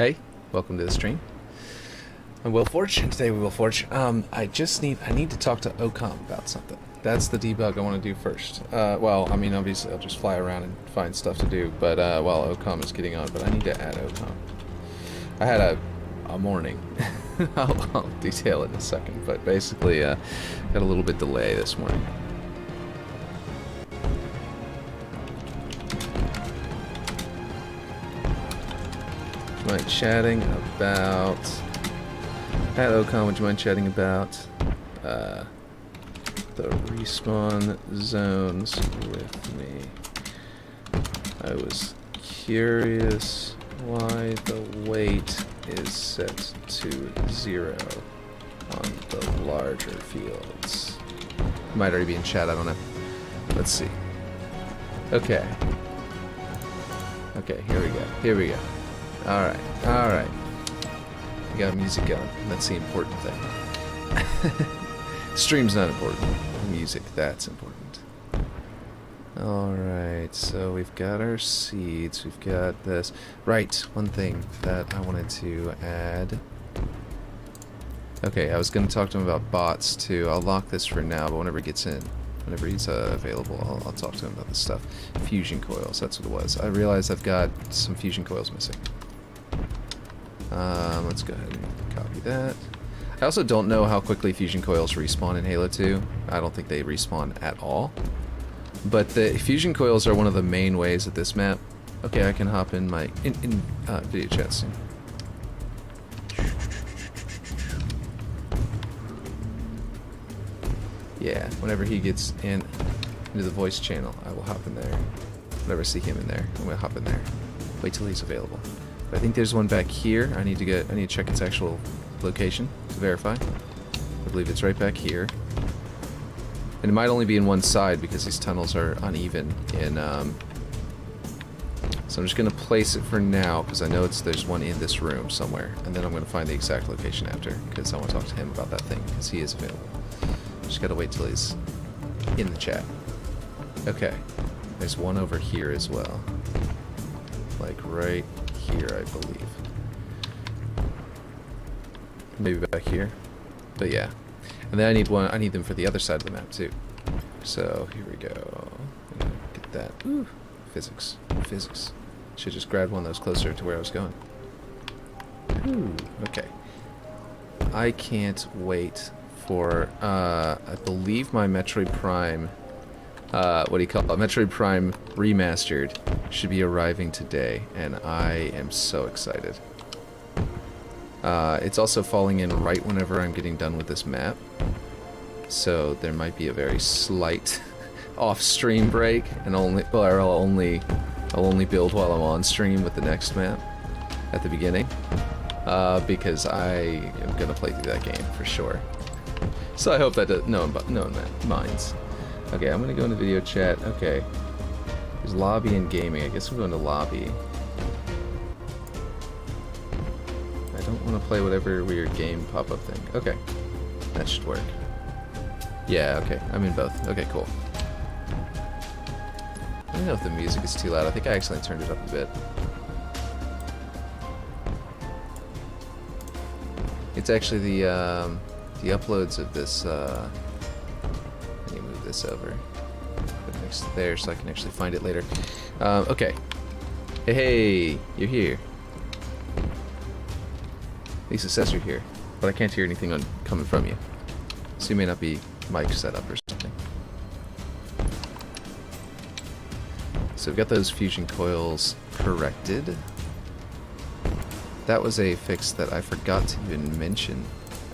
Hey, welcome to the stream. I'm Will Forge, and today we will Forge. I need to talk to Ocom about something. That's the debug I want to do first. Well, I mean, obviously I'll just fly around and find stuff to do, but while Ocom is getting on, but I need to add Ocom. I had a morning. I'll detail it in a second, but basically got a little bit delay this morning. Mind chatting about at Ocon, would you mind chatting about the respawn zones with me? I was curious why the weight is set to 0 on the larger fields. Might already be in chat, I don't know. Let's see. Okay. Okay, here we go. Alright. We got music going. That's the important thing. Stream's not important. Music, that's important. Alright, so we've got our seeds, we've got this. Right, one thing that I wanted to add. Okay, I was going to talk to him about bots too. I'll lock this for now, but whenever he's available, I'll talk to him about this stuff. Fusion coils, that's what it was. I realized I've got some fusion coils missing. Let's go ahead and copy that. I also don't know how quickly fusion coils respawn in Halo 2. I don't think they respawn at all. But the fusion coils are one of the main ways at this map. Okay, I can hop in my video chat soon. Yeah, whenever he gets into the voice channel, I will hop in there. Whenever I see him in there, I'm gonna hop in there. Wait till he's available. But I think there's one back here. I need to check its actual location to verify. I believe it's right back here. And it might only be in one side because these tunnels are uneven in so I'm just gonna place it for now because I know there's one in this room somewhere, and then I'm gonna find the exact location after because I want to talk to him about that thing because he is available. Just gotta wait till he's in the chat. Okay. There's one over here as well. Like right here, I believe. Maybe back here. But yeah. And then I need them for the other side of the map too. So here we go. Get that. Ooh. Physics. Should just grab one that was closer to where I was going. Ooh. Okay. I can't wait for I believe my Metroid Prime what do you call it? Metroid Prime Remastered should be arriving today, and I am so excited. It's also falling in right whenever I'm getting done with this map, so there might be a very slight off-stream break, and I'll only build while I'm on stream with the next map at the beginning, because I am gonna play through that game for sure. So I hope that no one minds. Okay, I'm gonna go into video chat. Okay. There's lobby and gaming. I guess we'll go into lobby. I don't want to play whatever weird game pop-up thing. Okay. That should work. Yeah, okay. I'm in both. Okay, cool. I don't know if the music is too loud. I think I accidentally turned it up a bit. It's actually the uploads of this, this over. Put it next to there so I can actually find it later. Okay. Hey, you're here. At least it says you're here, but I can't hear anything coming from you. So you may not be mic set up or something. So we've got those fusion coils corrected. That was a fix that I forgot to even mention.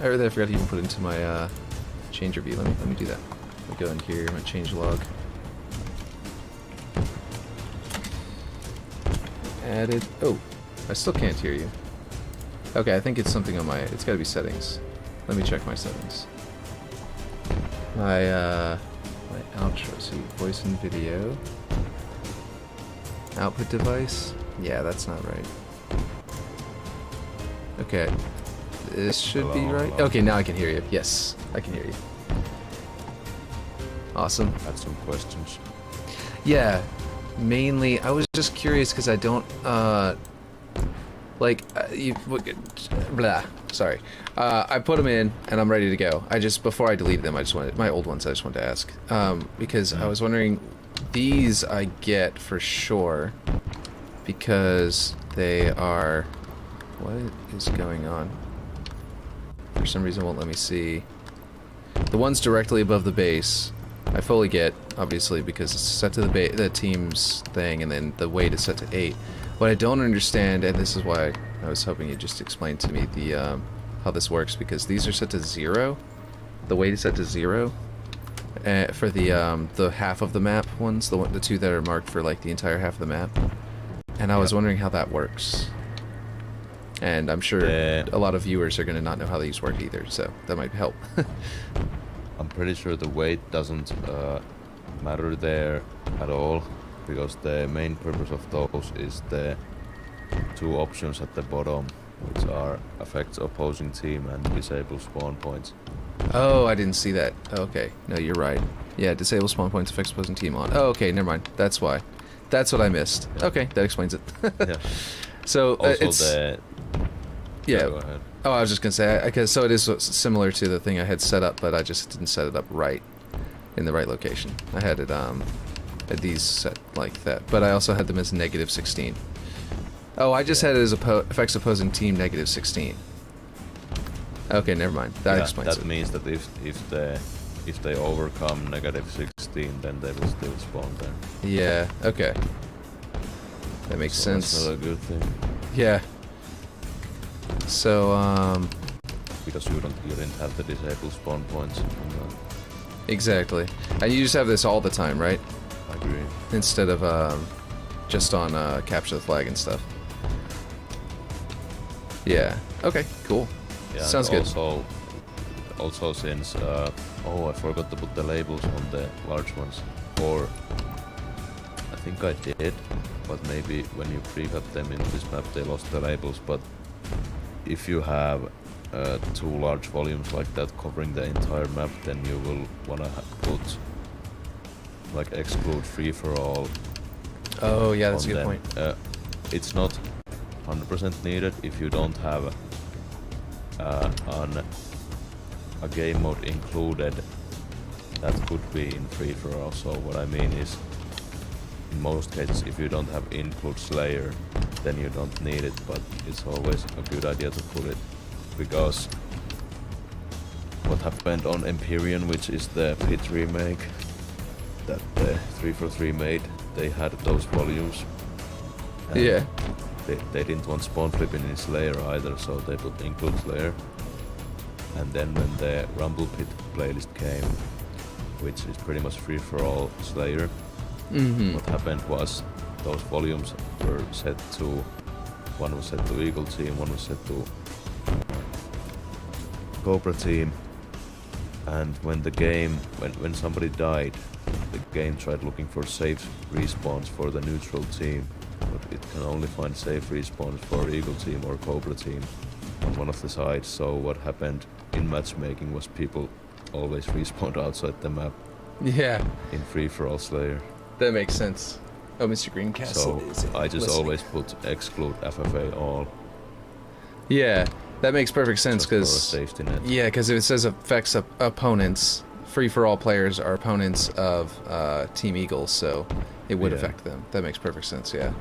Or that I forgot to even put into my change review. Let me do that. I'll go in here, my change log. Added. Oh, I still can't hear you. Okay, I think it's something on it's gotta be settings. Let me check my settings. My outro, so voice and video. Output device? Yeah, that's not right. Okay, this should be right. Okay, now I can hear you. Yes, I can hear you. Awesome. Had some questions. Yeah, mainly, I was just curious because I don't, Like, blah. Sorry. I put them in, and I'm ready to go. Before I deleted them, my old ones, I just wanted to ask. Because I was wondering, these I get for sure, because they are, what is going on? For some reason, it won't let me see. The ones directly above the base, I fully get, obviously, because it's set to the team's thing, and then the weight is set to 8. What I don't understand, and this is why I was hoping you'd just explain to me the how this works, because these are set to 0. The weight is set to 0 for the half of the map ones, the two that are marked for like the entire half of the map. And I was wondering how that works. And I'm sure a lot of viewers are going to not know how these work either, so that might help. I'm pretty sure the weight doesn't matter there at all, because the main purpose of those is the 2 options at the bottom, which are affects opposing team and disable spawn points. Oh, I didn't see that. Okay, no, you're right. Yeah, disable spawn points affects opposing team on. Oh, okay, never mind. That's why. That's what I missed. Yeah. Okay, that explains it. Yeah. So also it's... Yeah, go ahead. Oh, I was just gonna say, so it is similar to the thing I had set up, but I just didn't set it up right, in the right location. I had it, had these set like that, but I also had them as -16. Oh, I just had it as affects opposing team -16. Okay, never mind. That explains it. That means that if they overcome -16, then they will still spawn there. Yeah. Okay. That makes sense. That's not a good thing. Yeah. So, because you didn't have the disable spawn points. Exactly. And you just have this all the time, right? I agree. Instead of just on capture the flag and stuff. Yeah. Okay. Cool. Yeah. Sounds good. Also, since I forgot to put the labels on the large ones, or I think I did, but maybe when you prefab them in this map, they lost the labels. But if you have 2 large volumes like that covering the entire map, then you will wanna put like exclude free for all. Oh yeah, that's a good point. It's not 100% needed if you don't have a game mode included that could be in free for all. So what I mean is, in most cases, if you don't have include Slayer, then you don't need it, but it's always a good idea to put it, because what happened on Empyrean, which is the pit remake that the 343 made, they had those volumes. Yeah. They didn't want spawn flipping in Slayer either, so they put include Slayer. And then when the Rumble Pit playlist came, which is pretty much free for all Slayer, what happened was those volumes were set to, one was set to Eagle Team, one was set to Cobra Team, and when the game, when somebody died, the game tried looking for safe respawns for the neutral team, but it can only find safe respawns for Eagle Team or Cobra Team on one of the sides. So what happened in matchmaking was people always respawned outside the map. Yeah. In free-for-all Slayer. That makes sense. Oh, Mr. Greencastle. So I just always put exclude FFA all. Yeah, that makes perfect sense, because safety net. Yeah, because if it says affects opponents, free for all players are opponents of Team Eagles, so it would affect them. That makes perfect sense. Yeah.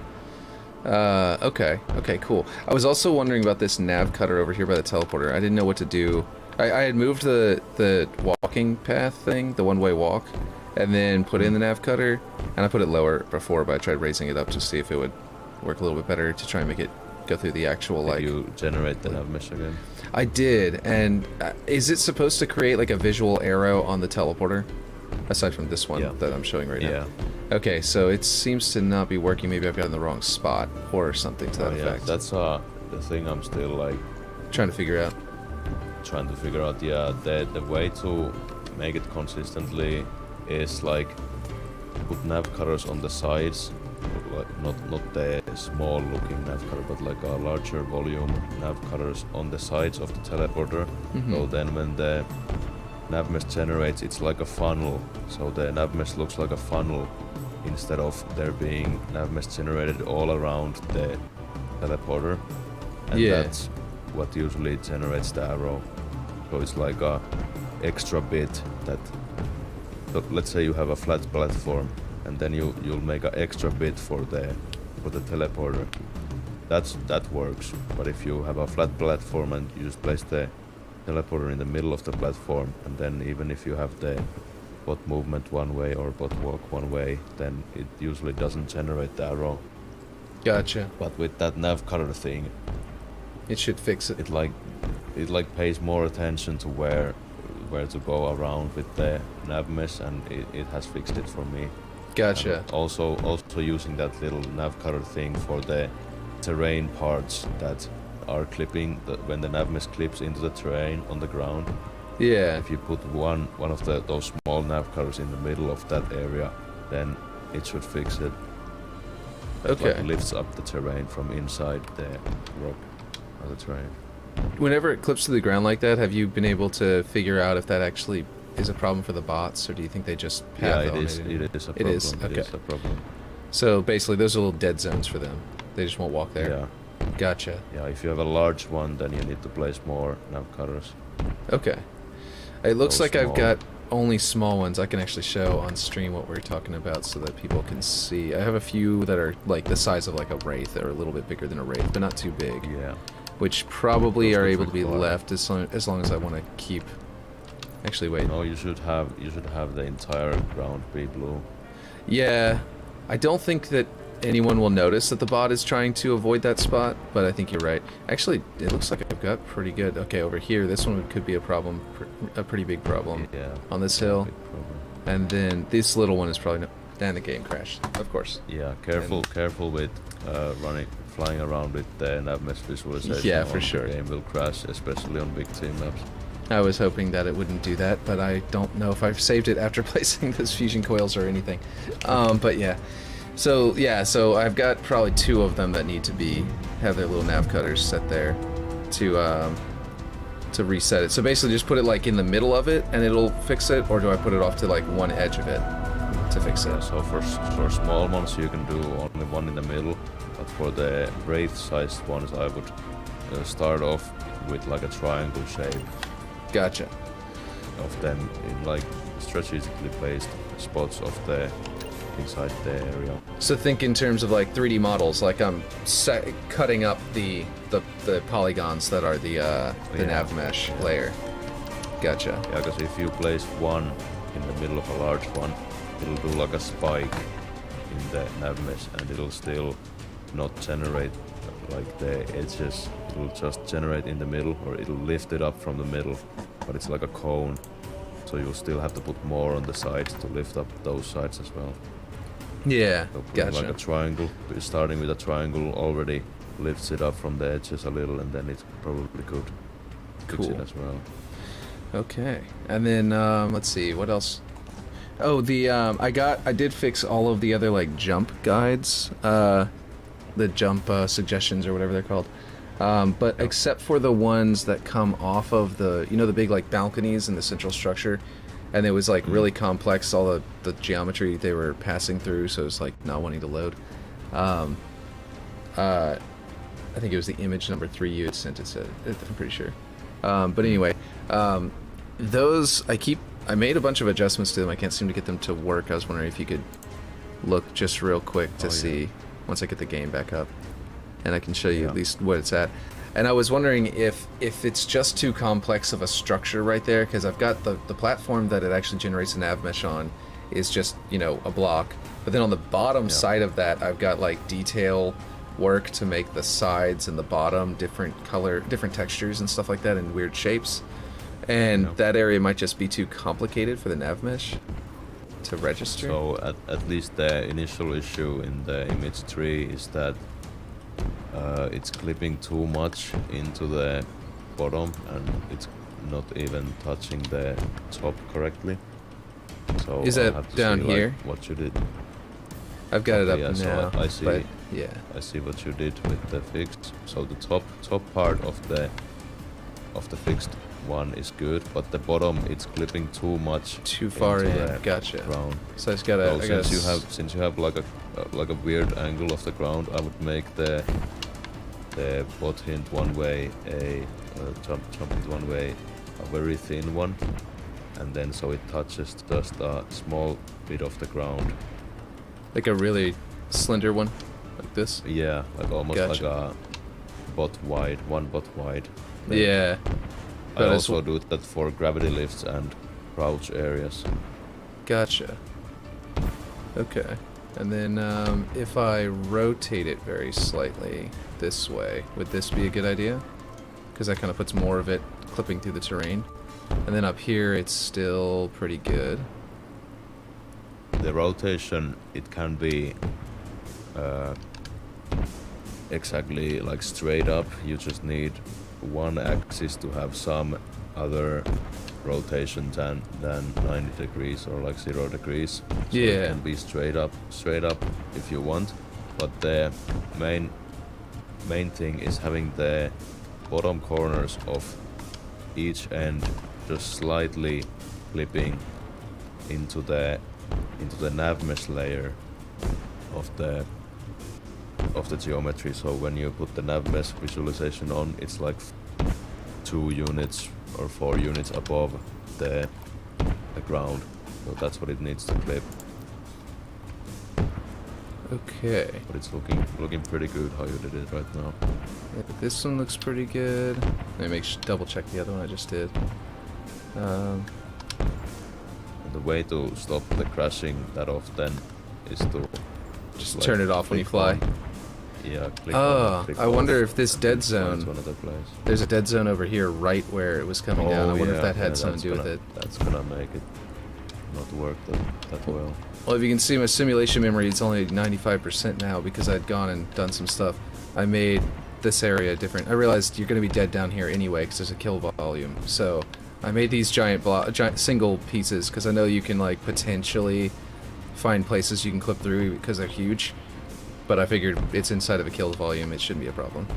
Okay, cool. I was also wondering about this nav cutter over here by the teleporter. I didn't know what to do. I had moved the walking path thing, the one-way walk, and then put in the nav cutter, and I put it lower before, but I tried raising it up to see if it would work a little bit better to try and make it go through the actual, like... Did you generate the Nav-mesh again? I did, and is it supposed to create like a visual arrow on the teleporter? Aside from this one that I'm showing right now. Yeah. Okay, so it seems to not be working. Maybe I've got it in the wrong spot or something to that effect. That's the thing I'm still like... Trying to figure out. Yeah, the way to make it consistently is like put nav cutters on the sides, like not the small looking nav cutter, but like a larger volume nav cutters on the sides of the teleporter. So then when the nav-mesh generates, it's like a funnel, so the nav-mesh looks like a funnel instead of there being nav-mesh generated all around the teleporter. and Yeah. that's what usually generates the arrow. So it's like a extra bit that, so let's say you have a flat platform, and then you'll make an extra bit for the teleporter. That works. But if you have a flat platform and you just place the teleporter in the middle of the platform, and then even if you have the bot movement one way or bot walk one way, then it usually doesn't generate the arrow. Gotcha. But with that nav cutter thing, It should fix it. it pays more attention to where to go around with the Nav-mesh, and it has fixed it for me. Gotcha. And also using that little nav cutter thing for the terrain parts that are clipping when the Nav-mesh clips into the terrain on the ground. Yeah. If you put one of those small nav cutters in the middle of that area, then it should fix it. It Okay. lifts up the terrain from inside the rock of the terrain. Whenever it clips to the ground like that, have you been able to figure out if that actually is a problem for the bots, or do you think they just have Yeah, that it on is. It is a It problem. is? It Okay. is a problem. So basically, those are little dead zones for them. They just won't walk there. Yeah. Gotcha. Yeah, if you have a large one, then you need to place more nav cutters. Okay. It looks Those like I've small. got only small ones. I can actually show on stream what we're talking about so that people can see. I have a few that are like the size of like a wraith, or a little bit bigger than a wraith, but not too big. Yeah. Which probably Those are look able to be like fire. left as long as I want to keep. Actually, wait. No, you should have the entire ground be blue. Yeah, I don't think that anyone will notice that the bot is trying to avoid that spot, but I think you're right. Actually, it looks like I've got pretty good. Okay, over here, this one could be a problem, a pretty big problem. Yeah. On this hill. Big problem. And then this little one is probably no. And the game crashed, of course. Yeah, careful with flying around with the Nav-mesh visualization. Yeah, for or sure. The game will crash, especially on big team maps. I was hoping that it wouldn't do that, but I don't know if I've saved it after placing those fusion coils or anything. But yeah. So I've got probably 2 of them that need to have their little nav cutters set there to reset it. So basically just put it like in the middle of it and it'll fix it, or do I put it off to like one edge of it to fix Yeah, it? so for small ones you can do only one in the middle, but for the wraith-sized ones I would start off with like a triangle shape Gotcha. of them in like strategically placed spots of the inside the area. So think in terms of like 3D models, like I'm cutting up the polygons that are the Yeah. Nav-mesh layer. Gotcha. Yeah, because if you place one in the middle of a large one, it'll do like a spike in the Nav-mesh, and it'll still not generate like the edges. It'll just generate in the middle, or it'll lift it up from the middle, but it's like a cone. So you'll still have to put more on the sides to lift up those sides as well. Yeah, So putting gotcha. like a triangle, starting with a triangle already lifts it up from the edges a little, and then it probably could fix it Cool. as well. Okay, and then let's see what else. Oh, I did fix all of the other like jump guides, the jump suggestions or whatever they're called. But except for the ones that come off of the the big like balconies in the central structure, and it was like really complex, all the geometry they were passing through, so it's like not wanting to load. I think it was the image number 3 you had sent it. I'm pretty sure. But anyway, those I made a bunch of adjustments to them. I can't seem to get them to work. I was wondering if you could look just real quick to see once I get the game back up, and I can show you at least what it's at. And I was wondering if it's just too complex of a structure right there, because I've got the platform that it actually generates a nav-mesh on is just, a block. But then on the bottom side of that, I've got like detail work to make the sides and the bottom different color, different textures and stuff like that, and weird shapes. And that area might just be too complicated for the nav-mesh to register. So at least the initial issue in the image 3 is that it's clipping too much into the bottom, and it's not even touching the top correctly. So Is I'll that have to down see, here? like, what you did. I've got it up Yeah, so now. I see. But yeah. I see what you did with the fixed. So the top part of the fixed one is good, but the bottom it's clipping too much. Too far into in. the Gotcha. ground. So I just gotta. So since you have like a weird angle of the ground, I would make the the bot hint one way, a jump hint one way, a very thin one, and then so it touches just a small bit of the ground. Like a really slender one, like this? Yeah, like almost Gotcha. like a bot wide, one bot wide. Yeah. I But also do that for gravity lifts and crouch areas. Gotcha. Okay. And then if I rotate it very slightly this way, would this be a good idea? Because that kind of puts more of it clipping through the terrain. And then up here, it's still pretty good. The rotation, it can be exactly like straight up. You just need one axis to have some other rotation than 90 degrees or like 0 degrees. So Yeah. it can be straight up if you want. But the main thing is having the bottom corners of each end just slightly clipping into the Nav-mesh layer of the geometry. So when you put the Nav-mesh visualization on, it's like 2 units or 4 units above the ground. So that's what it needs to clip. Okay. But it's looking pretty good how you did it right now. Yeah, but this one looks pretty good. Let me double check the other one I just did. And the way to stop the crashing that often is to Just like turn it off when you click fly. on- Yeah, click Oh, on, click I off, wonder if this and dead it finds zone. one other place. There's a dead zone over here, right where it was coming down. I wonder if that had yeah, something to do with that's it. That's gonna make it not work that well. Well, if you can see my simulation memory, it's only 95% now because I'd gone and done some stuff. I made this area different. I realized you're going to be dead down here anyway because there's a kill volume. So I made these giant single pieces because I know you can like potentially find places you can clip through because they're huge. But I figured it's inside of a kill volume, it shouldn't be a problem.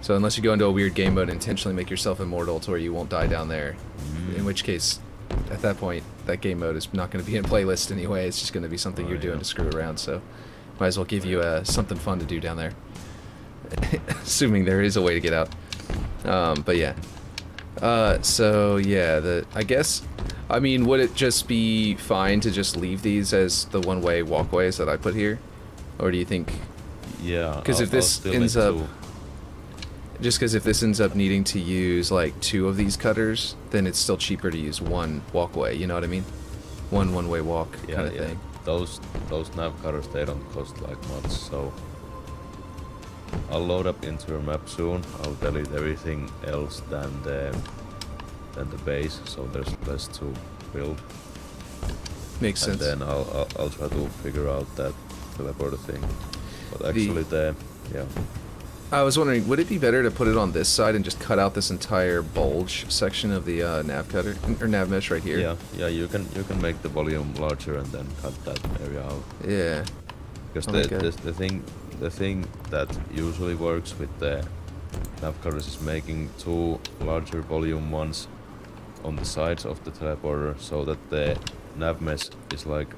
So unless you go into a weird game mode and intentionally make yourself immortal to where you won't die down there, in which case, at that point, that game mode is not going to be in playlist anyway. It's just going to be something you're doing to screw around. So might as well give you something fun to do down there. Assuming there is a way to get out. But yeah. So yeah, I guess, I mean, would it just be fine to just leave these as the one-way walkways that I put here? Or do you think... Yeah, Because if this ends up... Just because if this ends up needing to use like 2 of these cutters, then it's still cheaper to use one walkway, you know what I mean? One-way walk kind of thing. Those nav cutters, they don't cost like much, so I'll load up into your map soon. I'll delete everything else than the base, so there's less to build. Makes sense. And then I'll try to figure out that teleporter thing. But actually yeah. I was wondering, would it be better to put it on this side and just cut out this entire bulge section of the nav cutter or nav mesh right here? Yeah, you can make the volume larger and then cut that area out. Yeah. Because the thing that usually works with the nav cutters is making 2 larger volume ones on the sides of the teleporter, so that the nav mesh is like,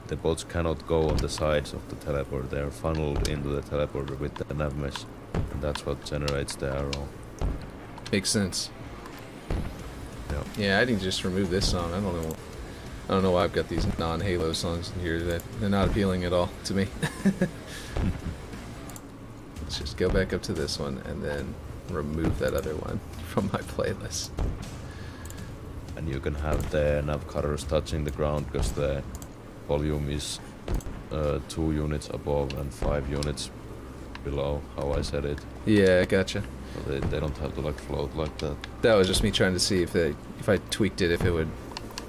the bots cannot go on the sides of the teleporter. They are funneled into the teleporter with the nav mesh, and that's what generates the arrow. Makes sense. Yeah. Yeah, I need to just remove this song. I don't know why I've got these non-Halo songs in here that they're not appealing at all to me. Let's just go back up to this one and then remove that other one from my playlist. And you can have the nav cutters touching the ground because the volume is 2 units above and 5 units below, how I said it. Yeah, gotcha. So they don't have to like float like that. That was just me trying to see if I tweaked it, if it would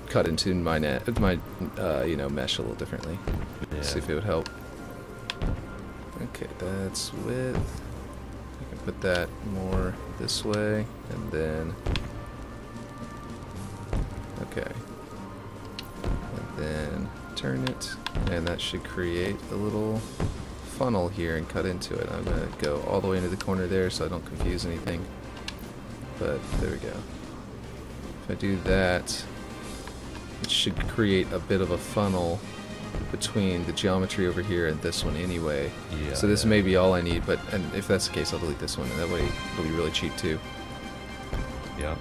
cut into my you know, mesh a little differently. Yeah. See if it would help. Okay, that's width. I can put that more this way, and then okay, and then turn it, and that should create a little funnel here and cut into it. I'm gonna go all the way into the corner there so I don't confuse anything. But there we go. If I do that, it should create a bit of a funnel between the geometry over here and this one anyway. Yeah, So this yeah. may be all I need, but and if that's the case, I'll delete this one, and that way it'll be really cheap too. Yeah,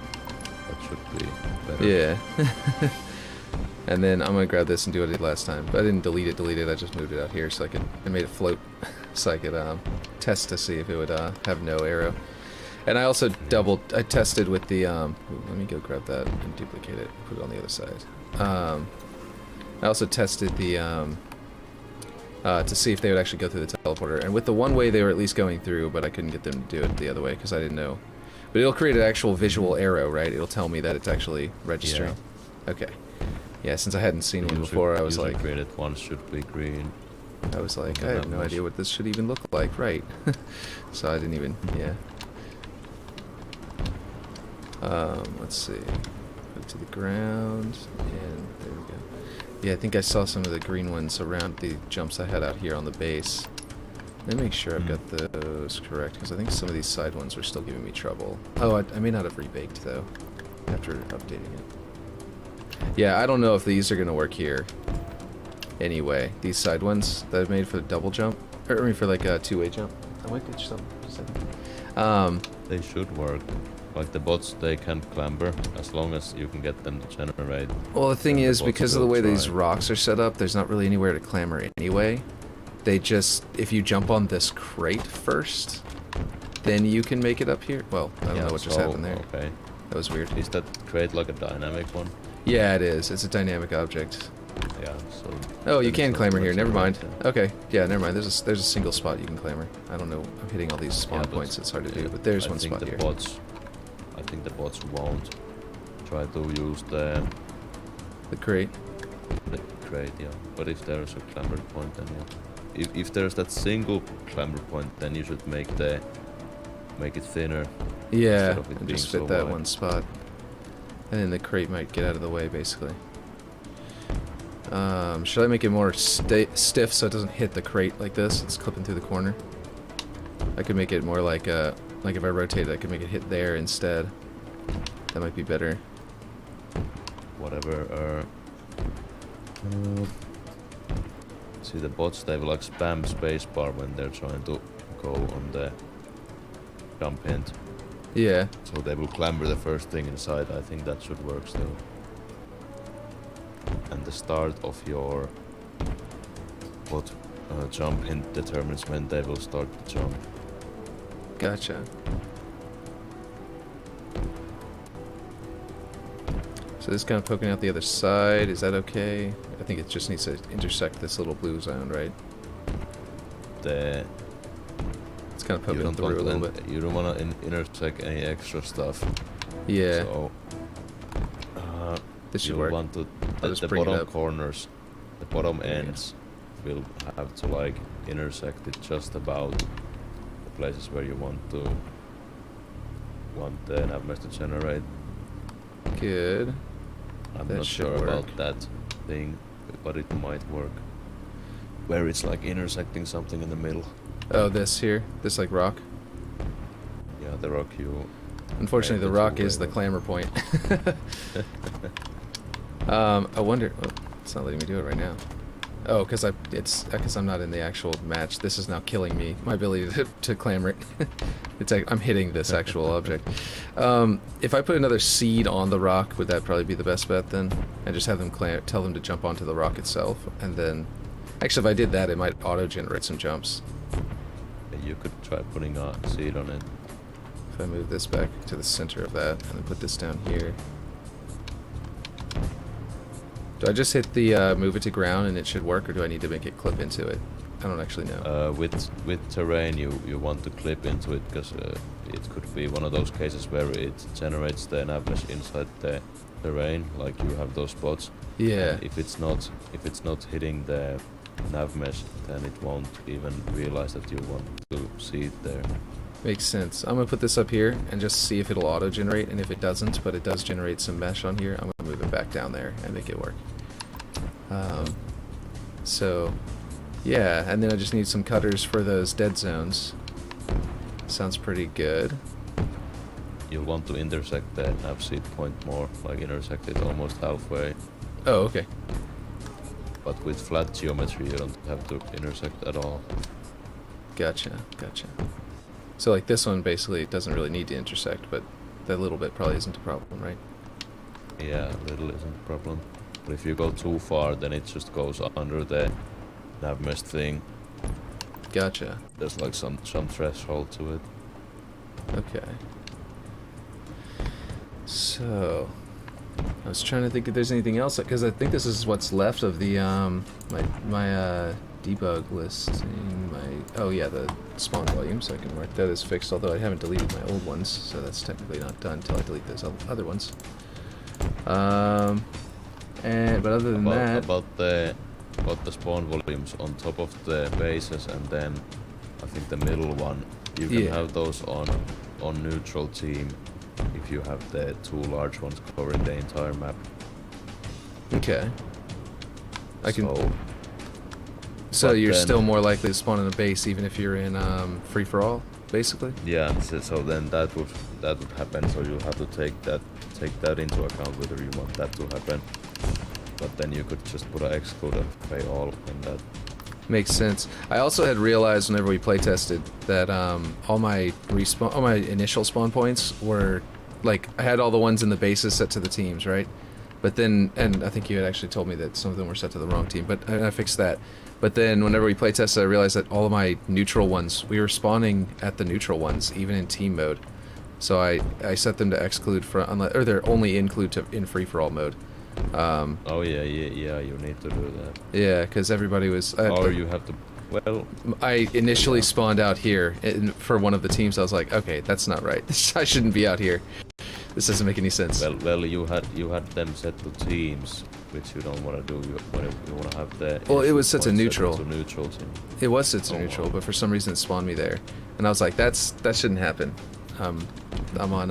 that should be better. Yeah. And then I'm gonna grab this and do what I did last time. But I didn't delete it. I just moved it out here so I made it float, so I could test to see if it would have no arrow. And I also I tested with the ooh, let me go grab that and duplicate it, put it on the other side. I also tested the to see if they would actually go through the teleporter. And with the one way they were at least going through, but I couldn't get them to do it the other way because I didn't know. But it'll create an actual visual arrow, right? It'll tell me that it's actually registering. Yeah. Okay. Yeah, since I hadn't seen one before, I was like, created one should be green. I was like, I have no idea what this should even look like, right? So I didn't even, yeah. Let's see. Put it to the ground, and there we go. Yeah, I think I saw some of the green ones around the jumps I had out here on the base. Let me make sure I've got those correct, because I think some of these side ones were still giving me trouble. Oh, I may not have rebaked, though, after updating it. Yeah, I don't know if these are going to work here. Anyway, these side ones that I've made for the double jump, or I mean for like a two-way jump. I might get some. They should work. Like the bots, they can clamber as long as you can get them to generate. Well, the thing is, bots because of the will way these try. rocks are set up, there's not really anywhere to clamber anyway. They just, if you jump on this crate first, then you can make it up here. Well, I don't know what just happened there. Okay. That was weird. Is that crate like a dynamic one? Yeah, it is. It's a dynamic object. Yeah, so... Oh, you then can it's not clamber here. much Never of mind. it. Okay. Yeah, never mind. There's a single spot you can clamber. I don't know. I'm hitting all these spawn Yeah, but points. It's hard to do, but there's one spot here. I think the bots won't try to use the crate. crate, yeah. But if there's a clamber point, then yeah. If there's that single clamber point, then you should make it thinner. Yeah, instead of it and being just fit so that wide. one spot. And then the crate might get out of the way, basically. Should I make it more stiff so it doesn't hit the crate like this? It's clipping through the corner. I could make it more like if I rotate it, I could make it hit there instead. That might be better. Whatever. See, the bots, they will like spam spacebar when they're trying to go on the jump hint. Yeah. So they will clamber the first thing inside. I think that should work still. And the start of your bot jump hint determines when they will start the jump. Gotcha. So this is kind of poking out the other side. Is that okay? I think it just needs to intersect this little blue zone, right? It's kind of poking out the root a little bit. You don't want to intersect any extra stuff. Yeah. So This should you work. want to I'll just bring it bottom up. corners, the bottom ends will have to like intersect it just about the places where you want the Nav-mesh to generate. Good. I'm That not should sure work. about that thing, but it might work. Where it's like intersecting something in the middle. Oh, this here? This like rock? Yeah, the rock you... Unfortunately, the that's rock a is the way. clamor point. I wonder... Oh, it's not letting me do it right now. Oh, because I'm not in the actual match. This is now killing me. My ability to clamor it. I'm hitting this actual object. If I put another seed on the rock, would that probably be the best bet then? And just have them tell them to jump onto the rock itself, and then... Actually, if I did that, it might auto-generate some jumps. You could try putting a seed on it. If I move this back to the center of that, and then put this down here. Do I just hit the move it to ground and it should work, or do I need to make it clip into it? I don't actually know. With terrain, you want to clip into it, because it could be one of those cases where it generates the Nav-mesh inside the terrain, like you have those spots. Yeah. And if it's not hitting the Nav-mesh, then it won't even realize that you want to see it there. Makes sense. I'm gonna put this up here and just see if it'll auto-generate, and if it doesn't, but it does generate some mesh on here, I'm gonna move it back down there and make it work. So, yeah, and then I just need some cutters for those dead zones. Sounds pretty good. You'll want to intersect the nav seed point more, like intersect it almost halfway. Oh, okay. But with flat geometry, you don't have to intersect at all. Gotcha. So like this one basically doesn't really need to intersect, but that little bit probably isn't a problem, right? Yeah, little isn't a problem. But if you go too far, then it just goes under the Nav-mesh thing. Gotcha. There's like some threshold to it. Okay. So, I was trying to think if there's anything else, because I think this is what's left of the my debug list. Oh yeah, the spawn volume, so I can mark that as fixed. Although I haven't deleted my old ones, so that's technically not done until I delete those other ones. But other than that, about the spawn volumes on top of the bases, and then I think the middle one, you can have those on neutral team if you have the two large ones covering the entire map. okay. So you're still more likely to spawn in a base even if you're in free for all, basically. Yeah. So then that would happen. So you'll have to take that into account whether you want that to happen. But then you could just put an exclude and pay all, and that makes sense. I also had realized whenever we playtested that all my initial spawn points were like I had all the ones in the bases set to the teams, right? But then, and I think you had actually told me that some of them were set to the wrong team, but I fixed that. But then whenever we playtested, I realized that all of my neutral ones, we were spawning at the neutral ones, even in team mode. So I set them to exclude or they're only include in free for all mode. oh yeah, you need to do that. Yeah, because everybody was. Or you have to. Well, I initially spawned out here for one of the teams. I was like, okay, that's not right. I shouldn't be out here. This doesn't make any sense. Well, you had them set to teams, which you don't want to do. You want to have the. Well, it was set to neutral. Set to neutral team. It was set to neutral, but for some reason it spawned me there, and I was like, that shouldn't happen. I'm on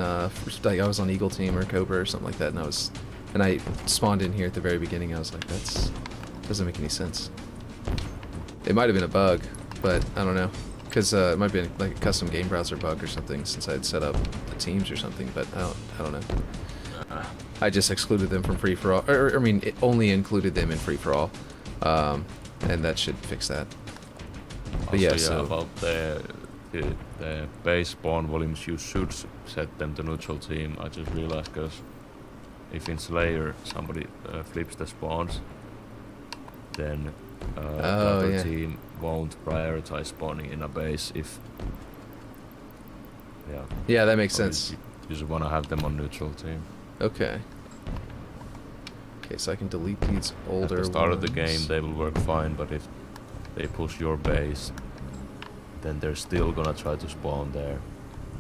like I was on Eagle team or Cobra or something like that, and I spawned in here at the very beginning. I was like, doesn't make any sense. It might have been a bug, but I don't know. Because it might be like a custom game browser bug or something since I had set up the teams or something, but I don't know. I just excluded them from free for all, or I mean, it only included them in free for all, and that should fix that. But also, yeah, so about the base spawn volumes, you should set them to neutral team. I just realized because if in Slayer somebody flips the spawns, then the other team won't prioritize spawning in a base if. Yeah, that makes sense. You just want to have them on neutral team. Okay, so I can delete these older At the start ones. of the game, they will work fine, but if they push your base, then they're still gonna try to spawn there.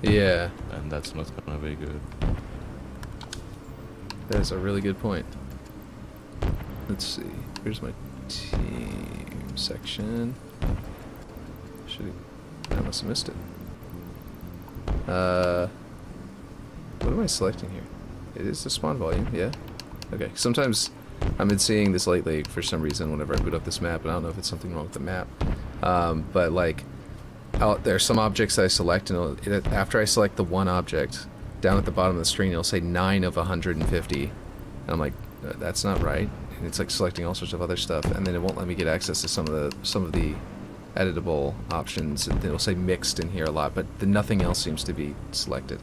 Yeah. And that's not gonna be good. That is a really good point. Let's see. Here's my team section. I must have missed it. What am I selecting here? It is the spawn volume, yeah. Okay, sometimes I've been seeing this lately for some reason whenever I boot up this map, and I don't know if it's something wrong with the map. But like, there are some objects that I select, and after I select the one object, down at the bottom of the screen, it'll say 9 of 150. And I'm like, that's not right. And it's like selecting all sorts of other stuff, and then it won't let me get access to some of the editable options. And it'll say mixed in here a lot, but nothing else seems to be selected.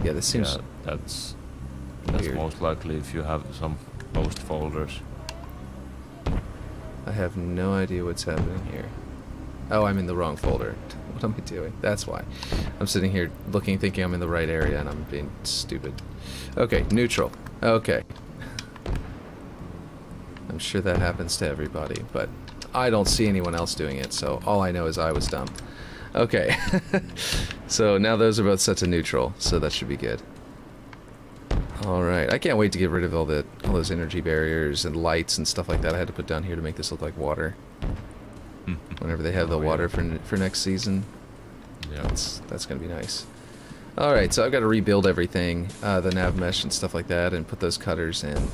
Yeah, this seems. Yeah, that's weird. Most likely if you have some host folders. I have no idea what's happening here. Oh, I'm in the wrong folder. What am I doing? That's why. I'm sitting here looking, thinking I'm in the right area, and I'm being stupid. Okay, neutral. Okay. I'm sure that happens to everybody, but I don't see anyone else doing it, so all I know is I was dumb. Okay. So now those are both set to neutral, so that should be good. Alright, I can't wait to get rid of all those energy barriers and lights and stuff like that I had to put down here to make this look like water. Whenever they have the water for next season. Yeah. That's going to be nice. Alright, so I've got to rebuild everything, the nav-mesh and stuff like that, and put those cutters in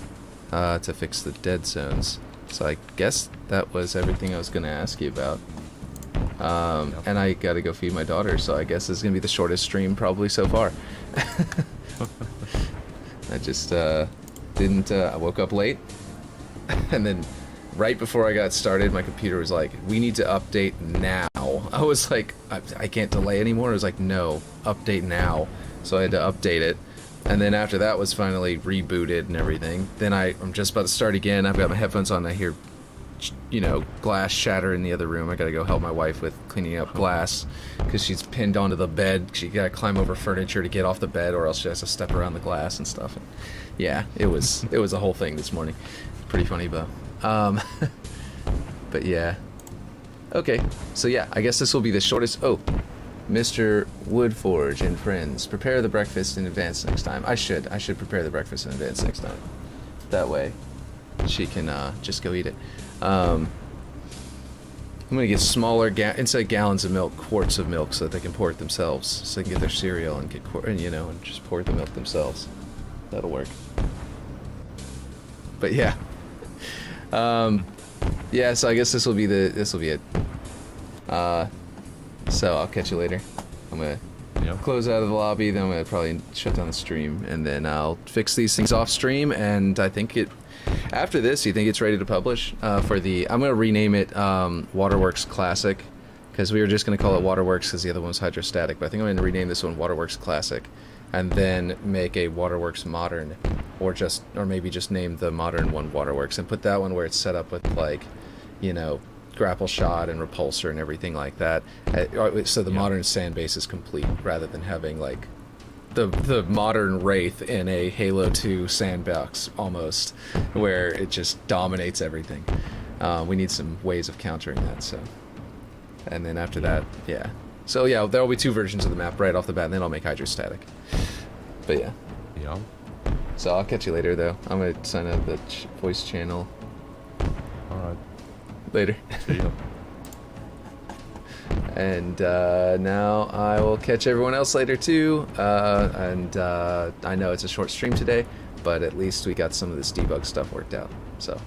to fix the dead zones. So I guess that was everything I was going to ask you about. Yep. And I got to go feed my daughter, so I guess this is going to be the shortest stream probably so far. I just I woke up late, and then right before I got started, my computer was like, we need to update now. I was like, I can't delay anymore. It was like, no, update now. So I had to update it. And then after that was finally rebooted and everything, then I'm just about to start again. I've got my headphones on, I hear, you know, glass shatter in the other room. I gotta go help my wife with cleaning up glass because she's pinned onto the bed. She gotta climb over furniture to get off the bed, or else she has to step around the glass and stuff. And yeah, it was a whole thing this morning. Pretty funny, though. But yeah. Okay, so yeah, I guess this will be the shortest. Oh, Mr. Woodforge and friends, prepare the breakfast in advance next time. I should prepare the breakfast in advance next time. That way, she can just go eat it. I'm gonna get smaller instead of gallons of milk, quarts of milk, so that they can pour it themselves, so they can get their cereal and get and just pour the milk themselves. That'll work. But yeah, yeah. So I guess this will be it. So I'll catch you later. I'm gonna close out of the lobby, then I'm gonna probably shut down the stream, and then I'll fix these things off stream. And I think after this, you think it's ready to publish I'm gonna rename it Waterworks Classic, because we were just gonna call it Waterworks because the other one was Hydrostatic. But I think I'm gonna rename this one Waterworks Classic, and then make a Waterworks Modern, or maybe just name the modern one Waterworks, and put that one where it's set up with, like, you know, grapple shot and repulsor and everything like that, so the modern sand base is complete, rather than having like the modern Wraith in a Halo 2 sandbox almost, where it just dominates everything. We need some ways of countering that. So, and then after that, yeah. So yeah, there will be 2 versions of the map right off the bat, and then I'll make Hydrostatic. But yeah. Yeah. So I'll catch you later, though. I'm gonna sign up the voice channel. All right. Later. See ya. And now I will catch everyone else later too. I know it's a short stream today, but at least we got some of this debug stuff worked out. So.